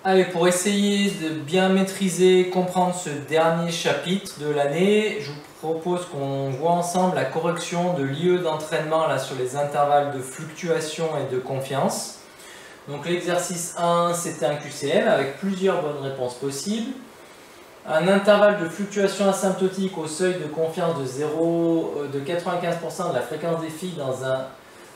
Allez, pour essayer de bien maîtriser, comprendre ce dernier chapitre de l'année, je vous propose qu'on voit ensemble la correction de l'IE d'entraînement là sur les intervalles de fluctuation et de confiance. Donc l'exercice 1, c'était un QCM avec plusieurs bonnes réponses possibles. Un intervalle de fluctuation asymptotique au seuil de confiance de 95% de la fréquence des filles dans un...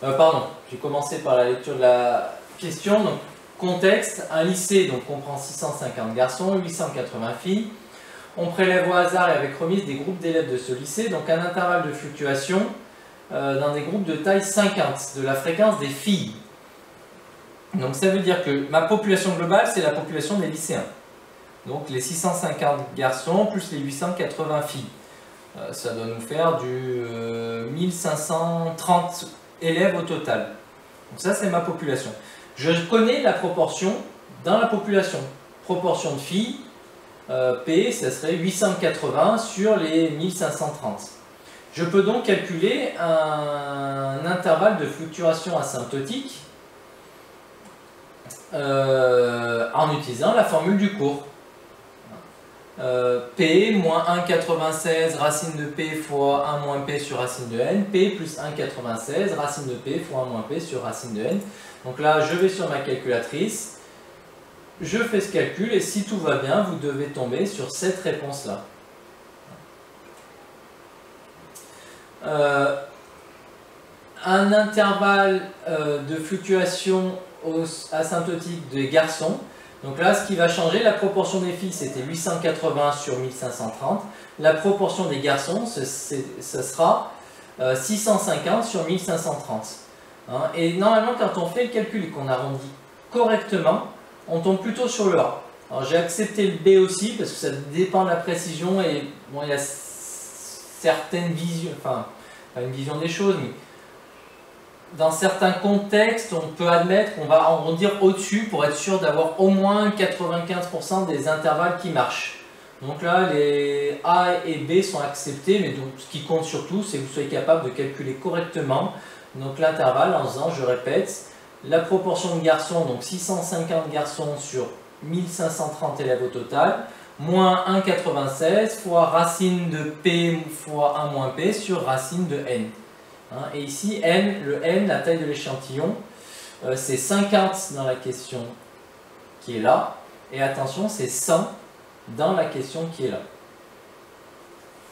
pardon, j'ai commencé par la lecture de la question. Donc, contexte, un lycée donc, comprend 650 garçons, 880 filles. On prélève au hasard et avec remise des groupes d'élèves de ce lycée, donc un intervalle de fluctuation dans des groupes de taille 50 de la fréquence des filles. Donc ça veut dire que ma population globale, c'est la population des lycéens. Donc les 650 garçons plus les 880 filles. Ça doit nous faire du 1530 élèves au total. Donc ça, c'est ma population. Je connais la proportion dans la population. Proportion de filles, P, ça serait 880 sur les 1530. Je peux donc calculer un intervalle de fluctuation asymptotique en utilisant la formule du cours. P moins 1,96 racine de P fois 1 moins P sur racine de N, P plus 1,96 racine de P fois 1 moins P sur racine de N. Donc là, je vais sur ma calculatrice, je fais ce calcul et si tout va bien, vous devez tomber sur cette réponse-là. Un intervalle de fluctuation asymptotique des garçons. Donc là, ce qui va changer, la proportion des filles, c'était 880 sur 1530. La proportion des garçons, ce sera 650 sur 1530. Hein, et normalement, quand on fait le calcul et qu'on arrondit correctement, on tombe plutôt sur le A. Alors j'ai accepté le B aussi, parce que ça dépend de la précision, et bon, il y a certaines visions, enfin, pas une vision des choses, mais dans certains contextes, on peut admettre qu'on va arrondir au-dessus pour être sûr d'avoir au moins 95% des intervalles qui marchent. Donc là, les A et B sont acceptés, mais donc, ce qui compte surtout, c'est que vous soyez capable de calculer correctement donc l'intervalle en faisant, je répète, la proportion de garçons, donc 650 garçons sur 1530 élèves au total, moins 1,96 fois racine de P fois 1 moins P sur racine de N. Et ici, N, le N, la taille de l'échantillon, c'est 50 dans la question qui est là. Et attention, c'est 100 dans la question qui est là.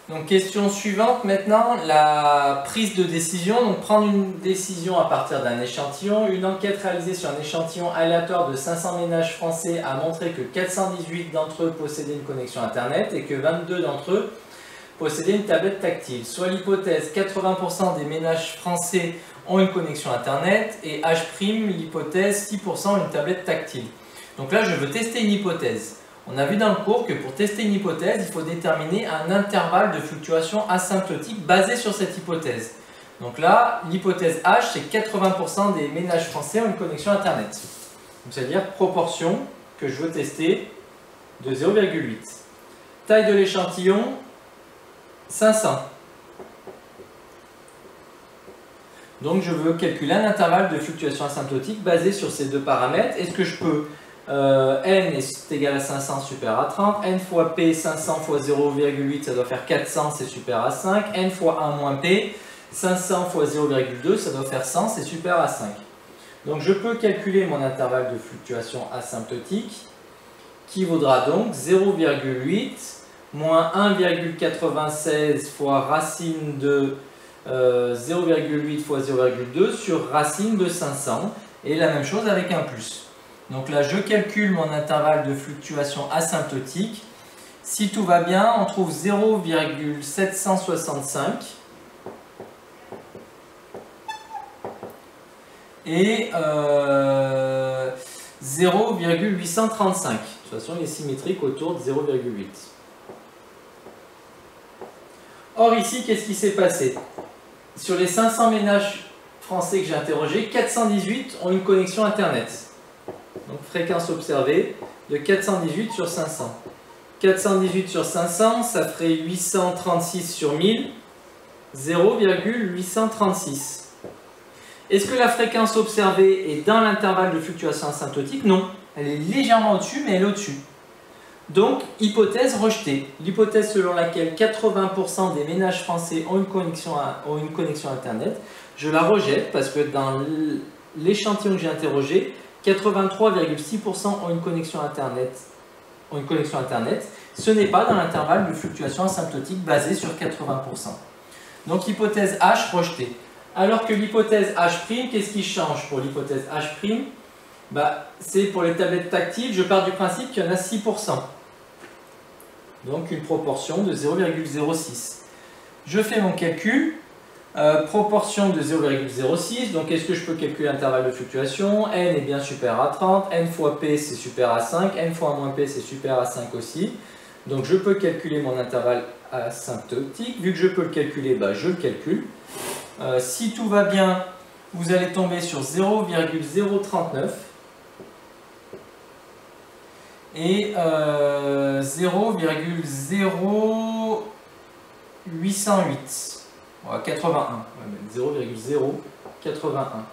Donc, question suivante maintenant, la prise de décision. Donc, prendre une décision à partir d'un échantillon. Une enquête réalisée sur un échantillon aléatoire de 500 ménages français a montré que 418 d'entre eux possédaient une connexion Internet et que 22 d'entre eux posséder une tablette tactile. Soit l'hypothèse 80% des ménages français ont une connexion Internet et H', l'hypothèse 6% ont une tablette tactile. Donc là, je veux tester une hypothèse. On a vu dans le cours que pour tester une hypothèse, il faut déterminer un intervalle de fluctuation asymptotique basé sur cette hypothèse. Donc là, l'hypothèse H, c'est 80% des ménages français ont une connexion Internet. C'est-à-dire proportion que je veux tester de 0,8. Taille de l'échantillon, 500. Donc je veux calculer un intervalle de fluctuation asymptotique basé sur ces deux paramètres. Est-ce que je peux N est égal à 500 super à 30, N fois P 500 fois 0,8 ça doit faire 400, c'est super à 5, N fois 1 moins P 500 fois 0,2 ça doit faire 100, c'est super à 5. Donc je peux calculer mon intervalle de fluctuation asymptotique qui vaudra donc 0,8 moins 1,96 fois racine de 0,8 fois 0,2 sur racine de 500 et la même chose avec un plus. Donc là je calcule mon intervalle de fluctuation asymptotique. Si tout va bien, on trouve 0,765 et 0,835. De toute façon il est symétrique autour de 0,8. Or ici, qu'est-ce qui s'est passé? Sur les 500 ménages français que j'ai interrogés, 418 ont une connexion Internet. Donc fréquence observée de 418 sur 500. 418 sur 500, ça ferait 836 sur 1000, 0,836. Est-ce que la fréquence observée est dans l'intervalle de fluctuation asymptotique? Non. Elle est légèrement au-dessus, mais elle est au-dessus. Donc, hypothèse rejetée. L'hypothèse selon laquelle 80% des ménages français ont une connexion Internet, je la rejette parce que dans l'échantillon que j'ai interrogé, 83,6% ont une connexion Internet. Ce n'est pas dans l'intervalle de fluctuation asymptotique basé sur 80%. Donc, hypothèse H rejetée. Alors que l'hypothèse H', qu'est-ce qui change pour l'hypothèse H'? C'est pour les tablettes tactiles, je pars du principe qu'il y en a 6%. Donc une proportion de 0,06. Je fais mon calcul, proportion de 0,06, donc est-ce que je peux calculer l'intervalle de fluctuation? N est bien supérieur à 30, N fois P c'est supérieur à 5, N fois moins P c'est supérieur à 5 aussi. Donc je peux calculer mon intervalle asymptotique. Vu que je peux le calculer, je le calcule. Si tout va bien, vous allez tomber sur 0,039 et 0,0808. 81. 0,081.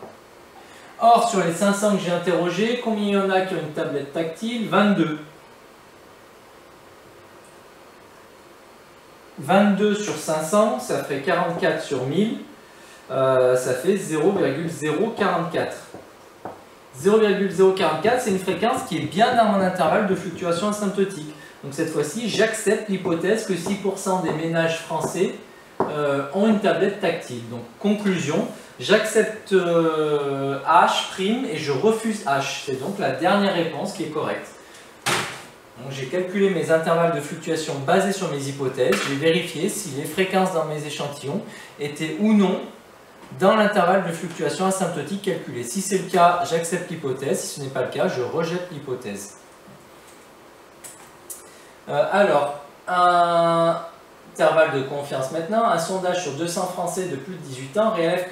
Or, sur les 500 que j'ai interrogés, combien il y en a qui ont une tablette tactile? 22. 22 sur 500, ça fait 44 sur 1000. Ça fait 0,044. 0,044, c'est une fréquence qui est bien dans mon intervalle de fluctuation asymptotique. Donc cette fois-ci, j'accepte l'hypothèse que 6% des ménages français ont une tablette tactile. Donc conclusion, j'accepte H' et je refuse H. C'est donc la dernière réponse qui est correcte. J'ai calculé mes intervalles de fluctuation basés sur mes hypothèses. J'ai vérifié si les fréquences dans mes échantillons étaient ou non dans l'intervalle de fluctuation asymptotique calculé. Si c'est le cas, j'accepte l'hypothèse. Si ce n'est pas le cas, je rejette l'hypothèse. Alors, un intervalle de confiance maintenant. Un sondage sur 200 Français de plus de 18 ans révèle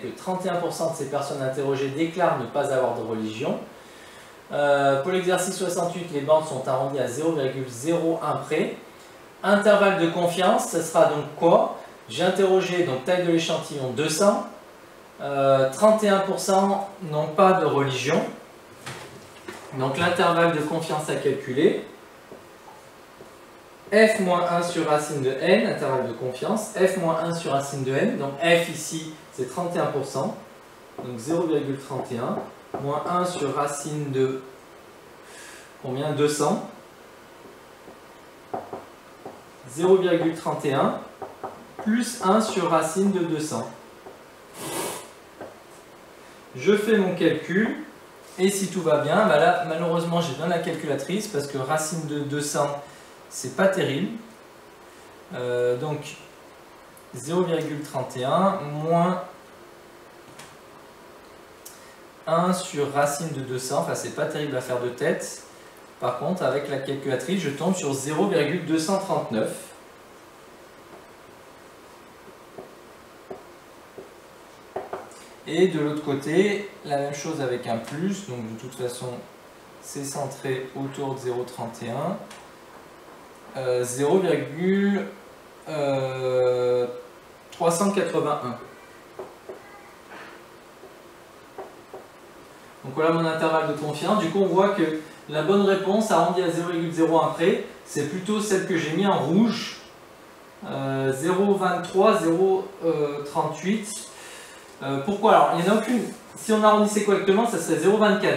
que 31% de ces personnes interrogées déclarent ne pas avoir de religion. Pour l'exercice 68, les bandes sont arrondies à 0,01 près. Intervalle de confiance, ce sera donc quoi? J'ai interrogé, donc taille de l'échantillon 200, 31% n'ont pas de religion. Donc l'intervalle de confiance à calculer, f-1 sur racine de n, intervalle de confiance, f-1 sur racine de n, donc f ici c'est 31%, donc 0,31, moins 1 sur racine de combien? 200, 0,31 plus 1 sur racine de 200. Je fais mon calcul et si tout va bien, là malheureusement j'ai besoin de la calculatrice parce que racine de 200 c'est pas terrible. Donc 0,31 moins 1 sur racine de 200, enfin c'est pas terrible à faire de tête. Par contre avec la calculatrice je tombe sur 0,239. Et de l'autre côté, la même chose avec un plus, donc de toute façon c'est centré autour de 0,31. 0,381. Donc voilà mon intervalle de confiance. Du coup on voit que la bonne réponse arrondie à 0,01 près, c'est plutôt celle que j'ai mis en rouge. 0,23, 0,38. Pourquoi? Alors il n'y en a aucune, si on arrondissait correctement ça serait 0,24, 0,38,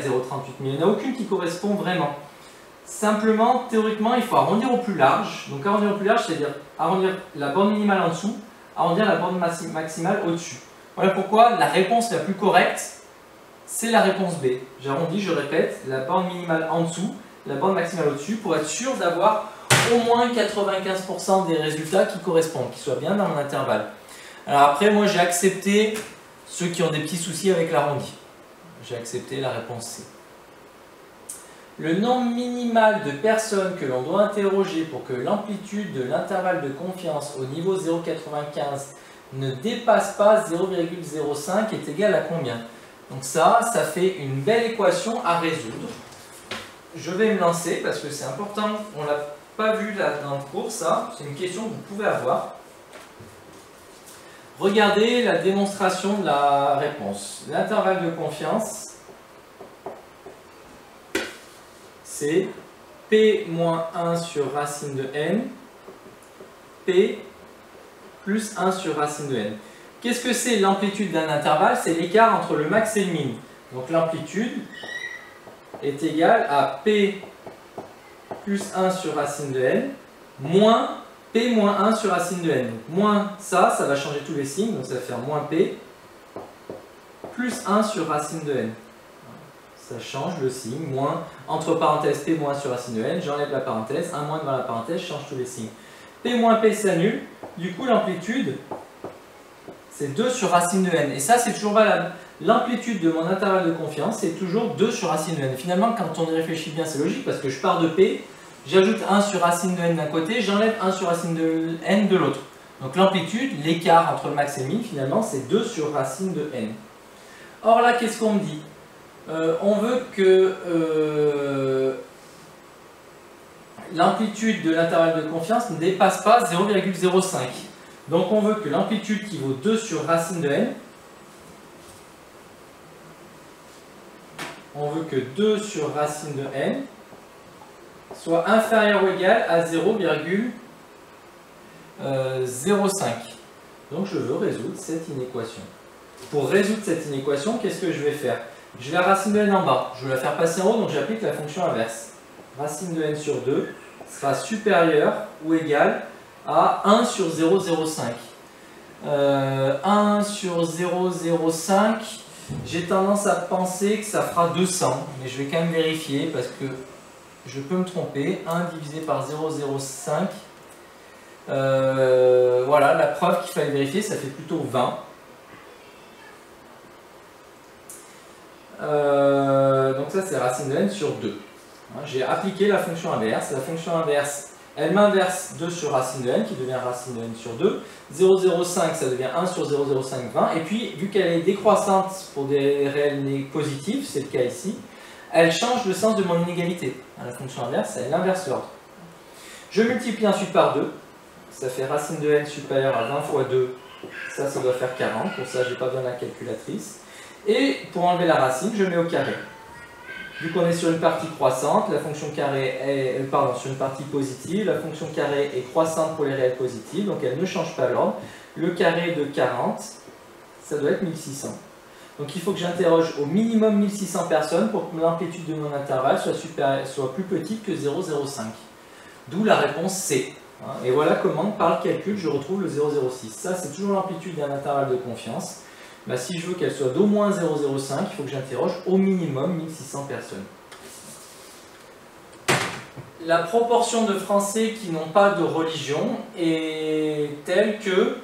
mais il n'y en a aucune qui correspond vraiment. Simplement, théoriquement, il faut arrondir au plus large. Donc arrondir au plus large, c'est-à-dire arrondir la bande minimale en dessous, arrondir la bande maximale au-dessus. Voilà pourquoi la réponse la plus correcte, c'est la réponse B. J'arrondis, je répète, la bande minimale en dessous, la bande maximale au-dessus, pour être sûr d'avoir au moins 95% des résultats qui correspondent, qui soient bien dans mon intervalle. Alors après, moi j'ai accepté ceux qui ont des petits soucis avec l'arrondi. J'ai accepté la réponse C. Le nombre minimal de personnes que l'on doit interroger pour que l'amplitude de l'intervalle de confiance au niveau 0,95 ne dépasse pas 0,05 est égal à combien? Donc ça fait une belle équation à résoudre. Je vais me lancer parce que c'est important, on ne l'a pas vu là dans le cours, ça, c'est une question que vous pouvez avoir. Regardez la démonstration de la réponse. L'intervalle de confiance c'est P moins 1 sur racine de n, P plus 1 sur racine de n. Qu'est-ce que c'est l'amplitude d'un intervalle? C'est l'écart entre le max et le min. Donc l'amplitude est égale à P plus 1 sur racine de n, moins P moins 1 sur racine de n. Donc, moins ça va changer tous les signes, donc ça va faire moins P plus 1 sur racine de n. Ça change le signe, moins, entre parenthèses P moins 1 sur racine de n, j'enlève la parenthèse, 1 moins devant la parenthèse, je change tous les signes. P moins P s'annule, du coup l'amplitude c'est 2 sur racine de n. Et ça c'est toujours valable. L'amplitude de mon intervalle de confiance c'est toujours 2 sur racine de n. Finalement quand on y réfléchit bien c'est logique parce que je pars de P, j'ajoute 1 sur racine de n d'un côté, j'enlève 1 sur racine de n de l'autre. Donc l'amplitude, l'écart entre le max et le min finalement c'est 2 sur racine de n. Or là qu'est-ce qu'on me dit? On veut que l'amplitude de l'intervalle de confiance ne dépasse pas 0,05. Donc on veut que l'amplitude qui vaut 2 sur racine de n, on veut que 2 sur racine de n soit inférieur ou égal à 0,05. Donc je veux résoudre cette inéquation. Pour résoudre cette inéquation, qu'est-ce que je vais faire? Je vais la racine de n en bas, je veux la faire passer en haut, donc j'applique la fonction inverse. Racine de n sur 2 sera supérieure ou égale à 1 sur 0,05. 1 sur 0,05, j'ai tendance à penser que ça fera 200, mais je vais quand même vérifier parce que je peux me tromper. 1 divisé par 0,05, voilà la preuve qu'il fallait vérifier, ça fait plutôt 20. Donc ça c'est racine de n sur 2. J'ai appliqué la fonction inverse. La fonction inverse, elle m'inverse 2 sur racine de n qui devient racine de n sur 2. 0,05 ça devient 1 sur 0,05, 20. Et puis vu qu'elle est décroissante pour des réels positifs, c'est le cas ici, elle change le sens de mon inégalité. La fonction inverse, elle inverse l'ordre. Je multiplie ensuite par 2. Ça fait racine de n supérieure à 20 fois 2. Ça doit faire 40. Pour ça, je n'ai pas besoin de la calculatrice. Et pour enlever la racine, je mets au carré. Vu qu'on est sur une partie croissante, la fonction carré est, sur une partie positive, la fonction carré est croissante pour les réels positifs, donc elle ne change pas l'ordre. Le carré de 40, ça doit être 1600. Donc il faut que j'interroge au minimum 1600 personnes pour que l'amplitude de mon intervalle soit plus petite que 0,05. D'où la réponse C. Et voilà comment, par le calcul, je retrouve le 0,06. Ça, c'est toujours l'amplitude d'un intervalle de confiance. Bah, si je veux qu'elle soit d'au moins 0,05, il faut que j'interroge au minimum 1600 personnes. La proportion de Français qui n'ont pas de religion est telle que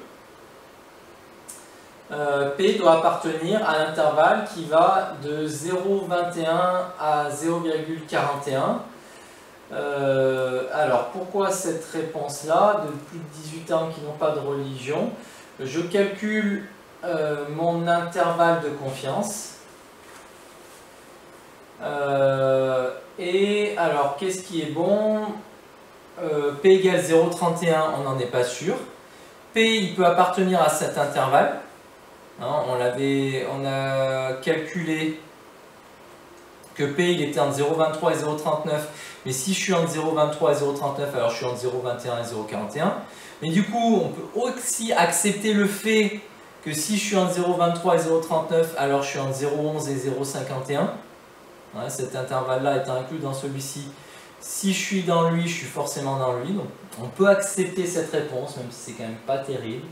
P doit appartenir à l'intervalle qui va de 0,21 à 0,41. Alors, pourquoi cette réponse-là, de plus de 18 ans qui n'ont pas de religion? Je calcule mon intervalle de confiance. Et alors, qu'est-ce qui est bon? P égale 0,31, on n'en est pas sûr. P, il peut appartenir à cet intervalle. On a calculé que P il était entre 0,23 et 0,39, mais si je suis entre 0,23 et 0,39, alors je suis entre 0,21 et 0,41. Mais du coup, on peut aussi accepter le fait que si je suis entre 0,23 et 0,39, alors je suis entre 0,11 et 0,51. Cet intervalle-là étant inclus dans celui-ci. Si je suis dans lui, je suis forcément dans lui. Donc on peut accepter cette réponse, même si c'est quand même pas terrible.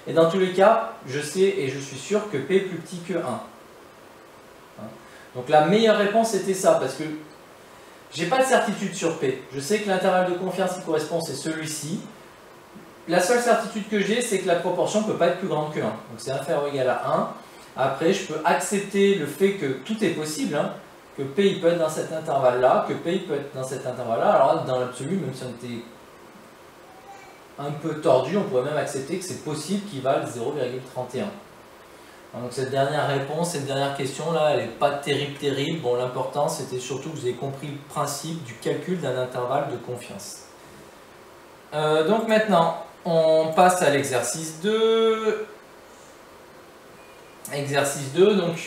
Et dans tous les cas, je sais et je suis sûr que P est plus petit que 1. Donc la meilleure réponse était ça, parce que j'ai pas de certitude sur P. Je sais que l'intervalle de confiance qui correspond, c'est celui-ci. La seule certitude que j'ai, c'est que la proportion ne peut pas être plus grande que 1. Donc c'est inférieur ou égal à 1. Après, je peux accepter le fait que tout est possible, que P il peut être dans cet intervalle-là, que P il peut être dans cet intervalle-là. Alors dans l'absolu, même si on était un peu tordu, on pourrait même accepter que c'est possible qu'il vaille 0,31. Donc cette dernière réponse, cette dernière question là, elle n'est pas terrible. Bon, l'important c'était surtout que vous ayez compris le principe du calcul d'un intervalle de confiance. Donc maintenant, on passe à l'exercice 2. Exercice 2, donc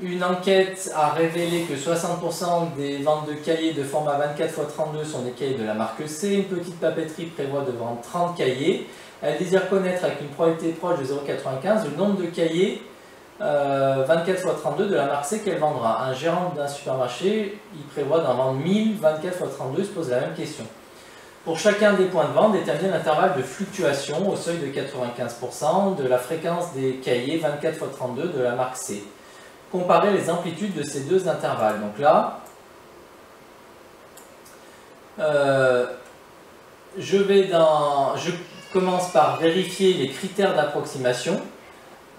Une enquête a révélé que 60% des ventes de cahiers de format 24 x 32 sont des cahiers de la marque C. Une petite papeterie prévoit de vendre 30 cahiers. Elle désire connaître avec une probabilité proche de 0,95 le nombre de cahiers 24 x 32 de la marque C qu'elle vendra. Un gérant d'un supermarché, il prévoit d'en vendre 1000 24 x 32, il se pose la même question. Pour chacun des points de vente, déterminer l'intervalle de fluctuation au seuil de 95% de la fréquence des cahiers 24 x 32 de la marque C. Comparer les amplitudes de ces deux intervalles. Donc là, je commence par vérifier les critères d'approximation.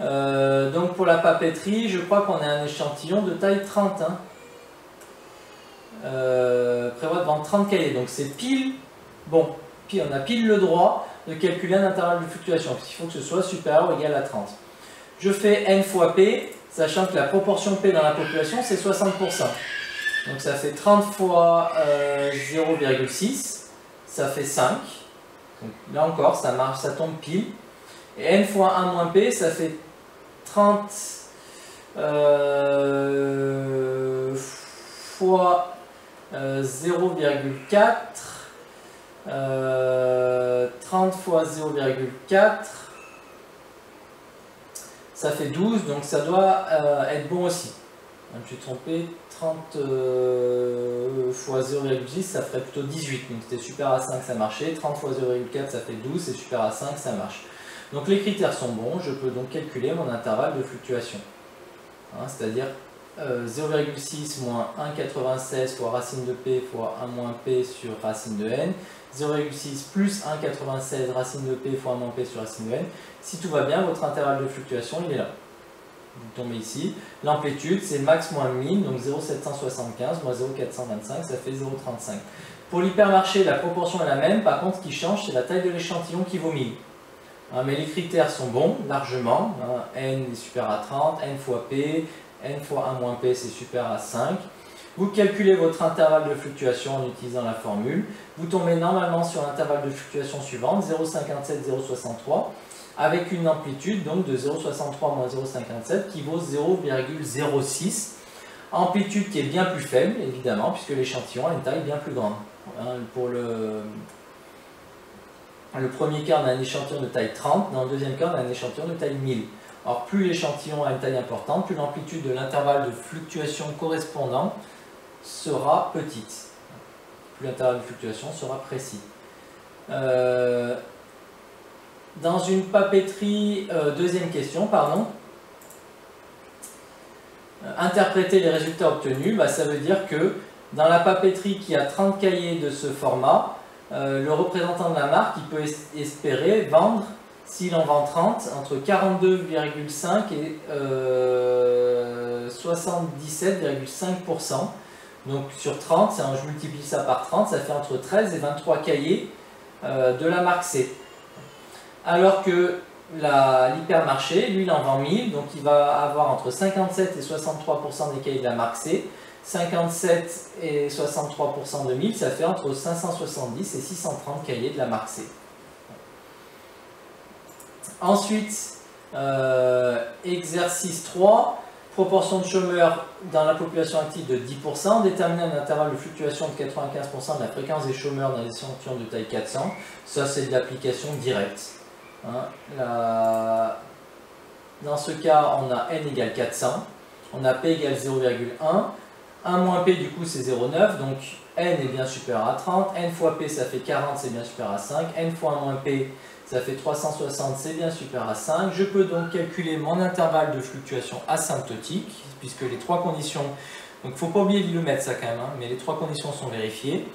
Donc pour la papeterie, je crois qu'on a un échantillon de taille 30. Hein. Prévoit de vendre 30 cahiers. Donc c'est pile, bon, puis on a pile le droit de calculer un intervalle de fluctuation, puisqu'il faut que ce soit supérieur ou égal à 30. Je fais n fois p, sachant que la proportion P dans la population, c'est 60%. Donc ça fait 30 fois 0,6, ça fait 5. Donc là encore, ça marche, ça tombe pile. Et n fois 1 moins P, ça fait 30 fois 0,4. 30 fois 0,4. Ça fait 12, donc ça doit être bon aussi. Je me suis trompé, 30 fois 0,6, ça ferait plutôt 18. Donc c'était super à 5, ça marchait. 30 fois 0,4, ça fait 12, c'est super à 5, ça marche. Donc les critères sont bons, je peux donc calculer mon intervalle de fluctuation. Hein, c'est-à-dire 0,6 moins 1,96 fois racine de p fois 1 moins p sur racine de n. 0,6 plus 1,96 racine de p fois 1 moins p sur racine de n. Si tout va bien, votre intervalle de fluctuation, il est là. Vous tombez ici. L'amplitude, c'est max moins min, donc 0,775 moins 0,425, ça fait 0,35. Pour l'hypermarché, la proportion est la même. Par contre, ce qui change, c'est la taille de l'échantillon qui vaut 1000. Hein, mais les critères sont bons, largement. Hein, n est supérieur à 30, n fois p, n fois 1 moins p, c'est supérieur à 5. Vous calculez votre intervalle de fluctuation en utilisant la formule. Vous tombez normalement sur l'intervalle de fluctuation suivante, 0,57, 0,63, avec une amplitude donc de 0,63 moins 0,57 qui vaut 0,06. Amplitude qui est bien plus faible, évidemment, puisque l'échantillon a une taille bien plus grande. Hein, pour le premier cas, on a un échantillon de taille 30, dans le deuxième cas, on a un échantillon de taille 1000. Alors, plus l'échantillon a une taille importante, plus l'amplitude de l'intervalle de fluctuation correspondant sera petite. Plus l'intervalle de fluctuation sera précis. Dans une papeterie, deuxième question, pardon. Interpréter les résultats obtenus, ça veut dire que dans la papeterie qui a 30 cahiers de ce format, le représentant de la marque il peut espérer vendre, s'il en vend 30, entre 42,5 et 77,5%. Donc sur 30, je multiplie ça par 30, ça fait entre 13 et 23 cahiers de la marque C. Alors que l'hypermarché, lui, il en vend 1000, donc il va avoir entre 57 et 63% des cahiers de la marque C. 57 et 63% de 1000, ça fait entre 570 et 630 cahiers de la marque C. Ensuite, exercice 3, proportion de chômeurs dans la population active de 10%, déterminer un intervalle de fluctuation de 95% de la fréquence des chômeurs dans les échantillons de taille 400. Ça, c'est de l'application directe. Hein, dans ce cas, on a n égale 400, on a p égale 0,1, 1 moins p du coup c'est 0,9, donc n est bien supérieur à 30, n fois p ça fait 40, c'est bien supérieur à 5, n fois 1 moins p ça fait 360, c'est bien supérieur à 5. Je peux donc calculer mon intervalle de fluctuation asymptotique, puisque les trois conditions, donc il ne faut pas oublier de le mettre ça quand même, hein, mais les trois conditions sont vérifiées.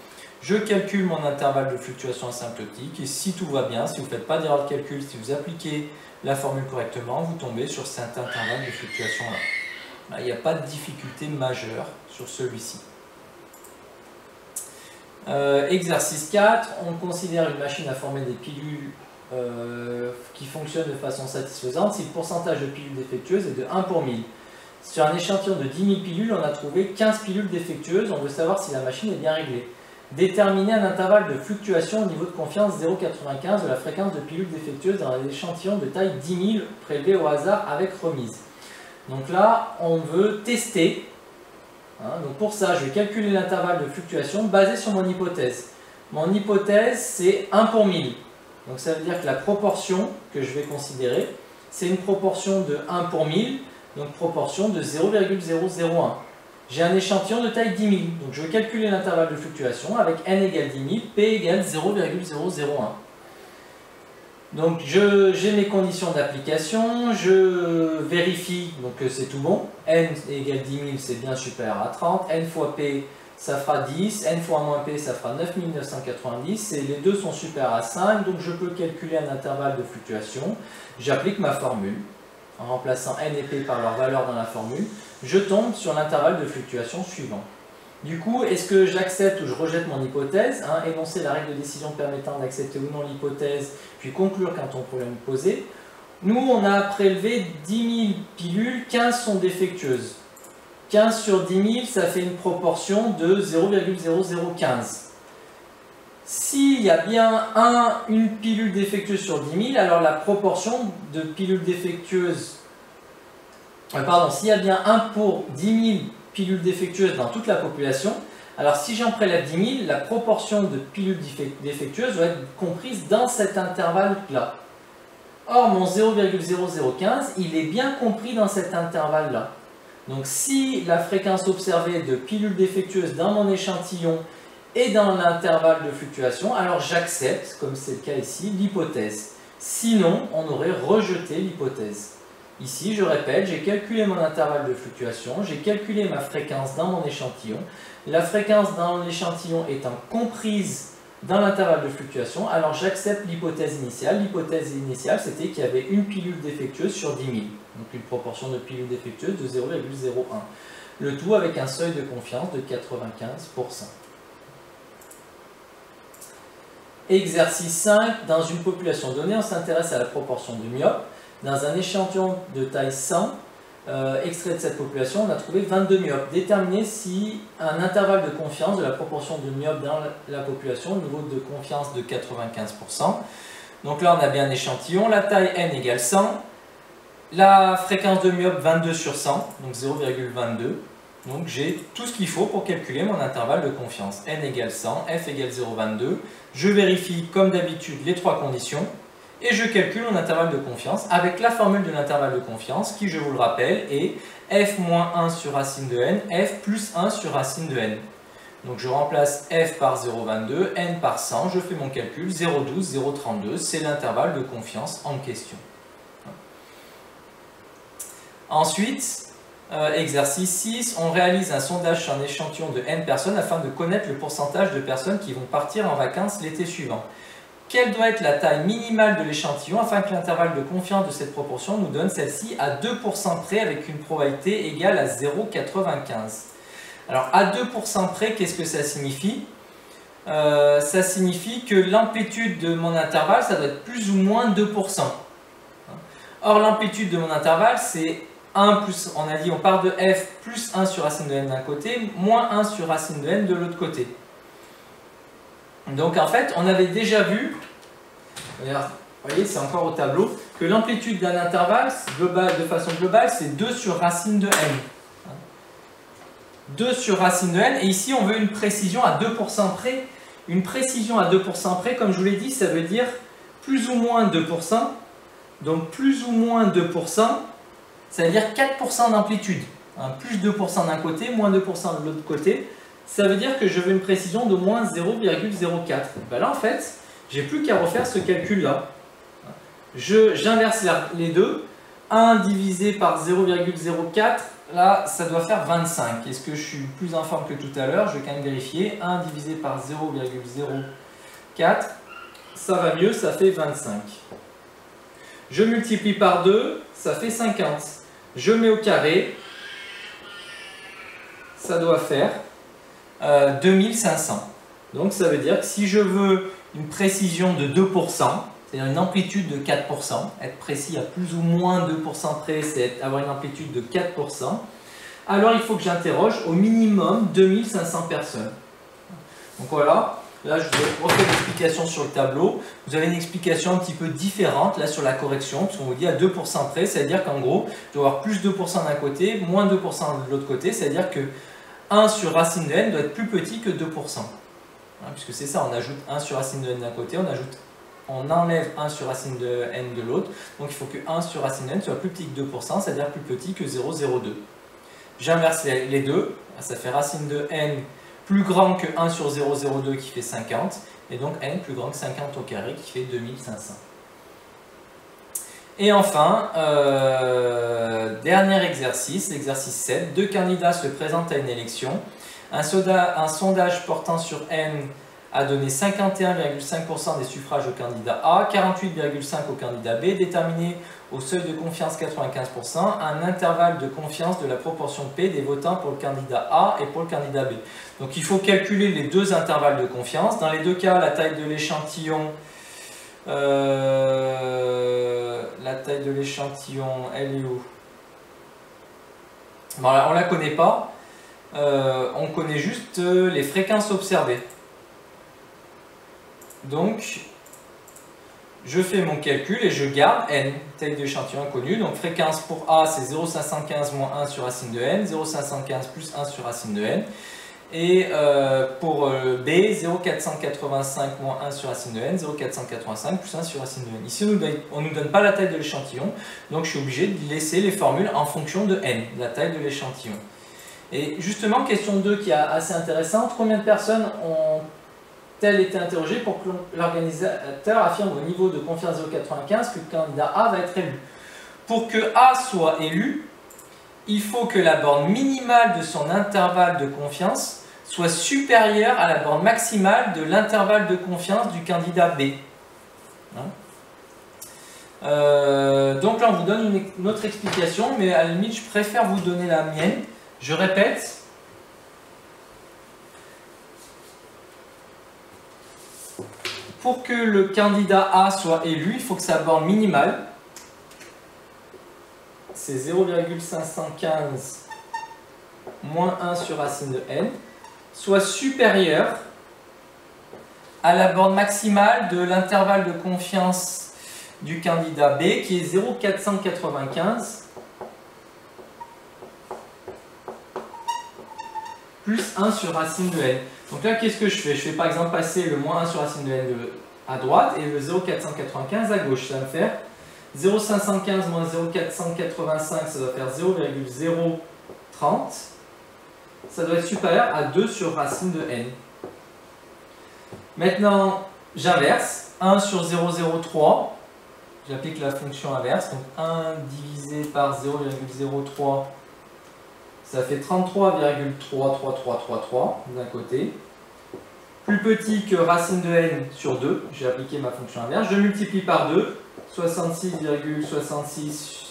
Je calcule mon intervalle de fluctuation asymptotique et si tout va bien, si vous ne faites pas d'erreur de calcul, si vous appliquez la formule correctement, vous tombez sur cet intervalle de fluctuation là. Il n'y a pas de difficulté majeure sur celui-ci. Exercice 4, on considère une machine à former des pilules qui fonctionnent de façon satisfaisante si le pourcentage de pilules défectueuses est de 1 pour 1000. Sur un échantillon de 10 000 pilules, on a trouvé 15 pilules défectueuses, on veut savoir si la machine est bien réglée. Déterminer un intervalle de fluctuation au niveau de confiance 0,95 de la fréquence de pilules défectueuses dans l'échantillon de taille 10 000 prélevé au hasard avec remise. Donc là, on veut tester. Donc pour ça, je vais calculer l'intervalle de fluctuation basé sur mon hypothèse. Mon hypothèse, c'est 1 pour 1000. Donc ça veut dire que la proportion que je vais considérer, c'est une proportion de 1 pour 1000, donc proportion de 0,001. J'ai un échantillon de taille 10 000, donc je vais calculer l'intervalle de fluctuation avec n égale 10 000, p égale 0,001. Donc j'ai mes conditions d'application, je vérifie donc que c'est tout bon, n égale 10 000 c'est bien supérieur à 30, n fois p ça fera 10, n fois moins p ça fera 9990, et les deux sont supérieurs à 5, donc je peux calculer un intervalle de fluctuation. J'applique ma formule, en remplaçant n et p par leur valeur dans la formule, je tombe sur l'intervalle de fluctuation suivant. Du coup, est-ce que j'accepte ou je rejette mon hypothèse, énoncer la règle de décision permettant d'accepter ou non l'hypothèse, puis conclure quand on problème est posé. Nous, on a prélevé 10 000 pilules, 15 sont défectueuses. 15 sur 10 000, ça fait une proportion de 0,0015. S'il y a bien une pilule défectueuse sur 10 000, alors la proportion de pilules défectueuses... s'il y a bien 1 pour 10 000 pilules défectueuses dans toute la population, alors si j'en prélève 10 000, la proportion de pilules défectueuses doit être comprise dans cet intervalle-là. Or, mon 0,0015, il est bien compris dans cet intervalle-là. Donc si la fréquence observée de pilules défectueuses dans mon échantillon est dans l'intervalle de fluctuation, alors j'accepte, comme c'est le cas ici, l'hypothèse. Sinon, on aurait rejeté l'hypothèse. Ici, je répète, j'ai calculé mon intervalle de fluctuation, j'ai calculé ma fréquence dans mon échantillon. La fréquence dans l'échantillon étant comprise dans l'intervalle de fluctuation, alors j'accepte l'hypothèse initiale. L'hypothèse initiale, c'était qu'il y avait une pilule défectueuse sur 10 000. Donc une proportion de pilules défectueuses de 0,01. Le tout avec un seuil de confiance de 95%. Exercice 5. Dans une population donnée, on s'intéresse à la proportion de myopes. Dans un échantillon de taille 100, extrait de cette population, on a trouvé 22 myopes. Déterminer si un intervalle de confiance de la proportion de myopes dans la population, au niveau de confiance de 95%. Donc là, on a bien un échantillon. La taille n égale 100. La fréquence de myope 22 sur 100, donc 0,22. Donc j'ai tout ce qu'il faut pour calculer mon intervalle de confiance. N égale 100, F égale 0,22. Je vérifie comme d'habitude les trois conditions. Et je calcule mon intervalle de confiance avec la formule de l'intervalle de confiance qui, je vous le rappelle, est f moins 1 sur racine de n, f plus 1 sur racine de n. Donc je remplace f par 0,22, n par 100, je fais mon calcul, 0,12, 0,32, c'est l'intervalle de confiance en question. Ensuite, exercice 6, on réalise un sondage sur un échantillon de n personnes afin de connaître le pourcentage de personnes qui vont partir en vacances l'été suivant. Quelle doit être la taille minimale de l'échantillon afin que l'intervalle de confiance de cette proportion nous donne celle-ci à 2% près avec une probabilité égale à 0,95. Alors à 2% près, qu'est-ce que ça signifie? Ça signifie que l'amplitude de mon intervalle, ça doit être plus ou moins 2%. Or l'amplitude de mon intervalle, c'est 1 plus, on a dit on part de f plus 1 sur racine de n d'un côté, moins 1 sur racine de n de l'autre côté. Donc en fait, on avait déjà vu, vous voyez, c'est encore au tableau, que l'amplitude d'un intervalle, de façon globale, c'est 2 sur racine de n. 2 sur racine de n, et ici on veut une précision à 2% près. Une précision à 2% près, comme je vous l'ai dit, ça veut dire plus ou moins 2%. Donc plus ou moins 2%, ça veut dire 4% d'amplitude. Plus 2% d'un côté, moins 2% de l'autre côté. Ça veut dire que je veux une précision de moins 0,04. Ben là, en fait, j'ai plus qu'à refaire ce calcul-là. J'inverse les deux. 1 divisé par 0,04, là, ça doit faire 25. Est-ce que je suis plus en forme que tout à l'heure? Je vais quand même vérifier. 1 divisé par 0,04, ça va mieux, ça fait 25. Je multiplie par 2, ça fait 50. Je mets au carré, ça doit faire 2500. Donc ça veut dire que si je veux une précision de 2%, c'est-à-dire une amplitude de 4%, être précis à plus ou moins 2% près, c'est avoir une amplitude de 4%, alors il faut que j'interroge au minimum 2500 personnes. Donc voilà, Là, je vous refais l'explication sur le tableau. Vous avez une explication un petit peu différente là sur la correction, parce qu'on vous dit à 2% près, c'est-à-dire qu'en gros, je dois avoir plus 2% d'un côté, moins 2% de l'autre côté, c'est-à-dire que 1 sur racine de n doit être plus petit que 2%. Puisque c'est ça, on ajoute 1 sur racine de n d'un côté, on enlève 1 sur racine de n de l'autre, donc il faut que 1 sur racine de n soit plus petit que 2%, c'est-à-dire plus petit que 0,02. J'inverse les deux, ça fait racine de n plus grand que 1 sur 0,02 qui fait 50, et donc n plus grand que 50 au carré qui fait 2500. Et enfin, dernier exercice, l'exercice 7, deux candidats se présentent à une élection. Un sondage portant sur n a donné 51,5% des suffrages au candidat A, 48,5% au candidat B, déterminé au seuil de confiance 95%, un intervalle de confiance de la proportion P des votants pour le candidat A et pour le candidat B. Donc il faut calculer les deux intervalles de confiance. Dans les deux cas, la taille de l'échantillon, elle est où? Bon, on ne la connaît pas, on connaît juste les fréquences observées. Donc, je fais mon calcul et je garde n, taille d'échantillon inconnue. Donc, fréquence pour A, c'est 0,515 moins 1 sur racine de n, 0,515 plus 1 sur racine de n. Et pour B, 0,485 moins 1 sur racine de n, 0,485 plus 1 sur racine de n. Ici, on ne nous donne pas la taille de l'échantillon, donc je suis obligé de laisser les formules en fonction de n, la taille de l'échantillon. Et justement, question 2 qui est assez intéressante, combien de personnes ont-elles été interrogées pour que l'organisateur affirme au niveau de confiance 0,95 que le candidat A va être élu? Pour que A soit élu, il faut que la borne minimale de son intervalle de confiance soit supérieure à la borne maximale de l'intervalle de confiance du candidat B. Donc là, on vous donne une autre explication, mais à la limite, je préfère vous donner la mienne. Je répète. Pour que le candidat A soit élu, il faut que sa borne minimale, c'est 0,515 moins 1 sur racine de n, soit supérieure à la borne maximale de l'intervalle de confiance du candidat B, qui est 0,495 plus 1 sur racine de n. Donc là, qu'est-ce que je fais? Je fais par exemple passer le moins 1 sur racine de n à droite et le 0,495 à gauche. Ça va me faire 0,515 moins 0,485, ça doit faire 0,030. Ça doit être supérieur à 2 sur racine de n. Maintenant, j'inverse. 1 sur 0,03. J'applique la fonction inverse. Donc 1 divisé par 0,03, ça fait 33,33333 d'un côté. Plus petit que racine de n sur 2. J'ai appliqué ma fonction inverse. Je multiplie par 2. 66,66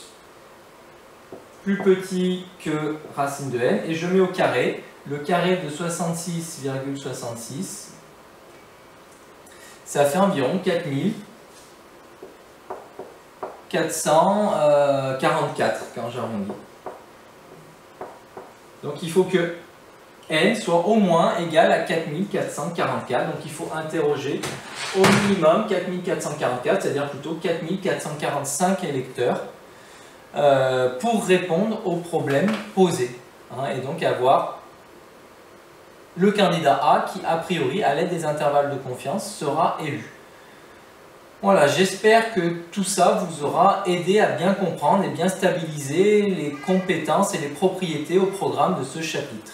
plus petit que racine de n, et je mets au carré. Le carré de 66,66, ça fait environ 4444 quand j'arrondis. Donc il faut que n soit au moins égal à 4444, donc il faut interroger au minimum 4444, c'est-à-dire plutôt 4445 électeurs pour répondre aux problèmes posés, et donc avoir le candidat A qui, a priori, à l'aide des intervalles de confiance, sera élu. Voilà, j'espère que tout ça vous aura aidé à bien comprendre et bien stabiliser les compétences et les propriétés au programme de ce chapitre.